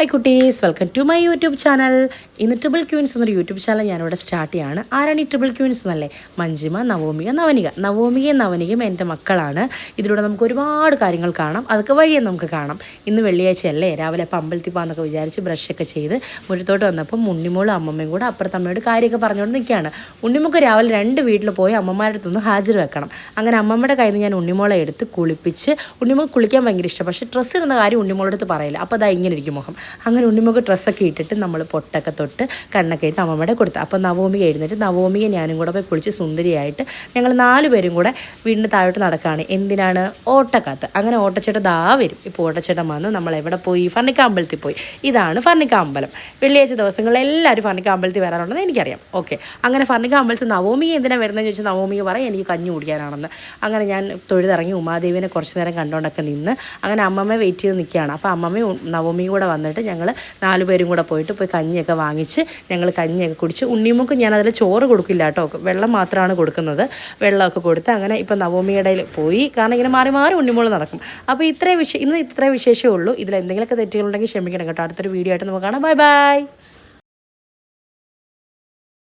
Hi കുട്ടീസ്, welcome to my YouTube channel. ഇന്ന് triple queens എന്നൊരു യൂട്യൂബ് ചാനൽ ഞാനിവിടെ സ്റ്റാർട്ട് ചെയ്യാണ്. ആരാണ് ഈ ട്രിപ്പിൾ ക്യൂൻസ് എന്നല്ലേ? മഞ്ജിമ, നവോമിക, നവനിക. നവോമികയും നവനികയും എൻ്റെ മക്കളാണ്. ഇതിലൂടെ നമുക്ക് ഒരുപാട് കാര്യങ്ങൾ കാണാം, അതൊക്കെ വഴിയെ നമുക്ക് കാണാം. ഇന്ന് വെള്ളിയാഴ്ചയല്ലേ, രാവിലെ അപ്പം അമ്പലത്തിൽ പോകാമെന്നൊക്കെ വിചാരിച്ച് ബ്രഷൊക്കെ ചെയ്ത് മുറ്റത്തോട്ട് വന്നപ്പോൾ ഉണ്ണിമോളും അമ്മമ്മയും കൂടെ അപ്പുറത്ത് അമ്മയോട് കാര്യമൊക്കെ പറഞ്ഞുകൊണ്ട് നിൽക്കുകയാണ്. ഉണ്ണിമോൾക്ക് രാവിലെ 2 വീട്ടിൽ പോയി അമ്മമാരുടെ അടുത്തൊന്ന് ഹാജർ വെക്കണം. അങ്ങനെ അമ്മമ്മയുടെ കയ്യിൽ നിന്ന് ഞാൻ ഉണ്ണിമോളെ എടുത്ത് കുളിപ്പിച്ച്, ഉണ്ണിമോൾ കുളിക്കാൻ ഭയങ്കര ഇഷ്ടം, പക്ഷേ ഡ്രസ്സ് ഇടുന്ന കാര്യം ഉണ്ണിമോളുടെ അടുത്ത് പറയില്ല. അപ്പോൾ അതാ ഇങ്ങനെ ഇരിക്കും മുഖം. അങ്ങനെ ഉണ്ണിമോൾക്ക് ഡ്രസ്സൊക്കെ ഇട്ടിട്ട് നമ്മൾ പൊട്ടൊക്കെ തൊട്ട് കണ്ണൊക്കെ ഇട്ട് അമ്മമ്മയുടെ കൊടുത്തു. അപ്പോൾ നവോമിക എഴുന്നേറ്റ് നവോമിയെ ഞാനും കൂടെ പോയി കുളിച്ച് സുന്ദരിയായിട്ട് ഞങ്ങൾ 4 പേരും കൂടെ വീടിന് താഴോട്ട് നടക്കുകയാണ്. എന്തിനാണ്? ഓട്ടക്കാത്ത്. അങ്ങനെ ഓട്ടച്ചേട്ടൻ ദാ വരും. ഇപ്പോൾ ഓട്ടച്ചേട്ടൻ വന്ന് നമ്മൾ എവിടെ പോയി? ഫർണിക്ക അമ്പലത്തിൽ പോയി. ഇതാണ് ഫർണിക്ക അമ്പലം. വെള്ളിയാഴ്ച ദിവസങ്ങളിൽ എല്ലാവരും ഫർണിക്ക അമ്പലത്തിൽ വരാറുണ്ടെന്ന് എനിക്കറിയാം. ഓക്കെ, അങ്ങനെ ഫർണിക്ക അമ്പലത്തിൽ നവോമിയെ എന്തിനാണ് വരുന്നതെന്ന് ചോദിച്ചാൽ നവോമിക പറയും എനിക്ക് കഞ്ഞി കുടിക്കാനാണെന്ന്. അങ്ങനെ ഞാൻ തൊഴുതിറങ്ങി ഉമാദേവിനെ കുറച്ച് നേരം കണ്ടുകൊണ്ടൊക്കെ നിന്ന് അങ്ങനെ അമ്മമ്മ വെയിറ്റ് ചെയ്ത് നിൽക്കുകയാണ്. അപ്പോൾ അമ്മമ്മയും നവോമിയും കൂടെ വന്നിട്ട് ഞങ്ങൾ 4 പേരും കൂടെ പോയി കഞ്ഞിയൊക്കെ വാങ്ങിച്ച് ഞങ്ങൾ കഞ്ഞിയൊക്കെ കുടിച്ച്. ഉണ്ണിമുക്ക് ഞാൻ അതിൽ ചോറ് കൊടുക്കില്ല കേട്ടോ, വെള്ളം മാത്രമാണ് കൊടുക്കുന്നത്. വെള്ളമൊക്കെ കൊടുത്ത് അങ്ങനെ ഇപ്പം നവോമിയുടെ പോയി. കാരണം ഇങ്ങനെ മാറി മാറി ഉണ്ണിമോൾ നടക്കും. അപ്പോൾ ഇന്ന് ഇത്രേ വിശേഷമേ ഉള്ളൂ. ഇതിൽ എന്തെങ്കിലുമൊക്കെ തെറ്റുകളുണ്ടെങ്കിൽ ക്ഷമിക്കണം കേട്ടോ. അടുത്തൊരു വീഡിയോ ആയിട്ട് നമുക്ക് കാണാം. Bye bye.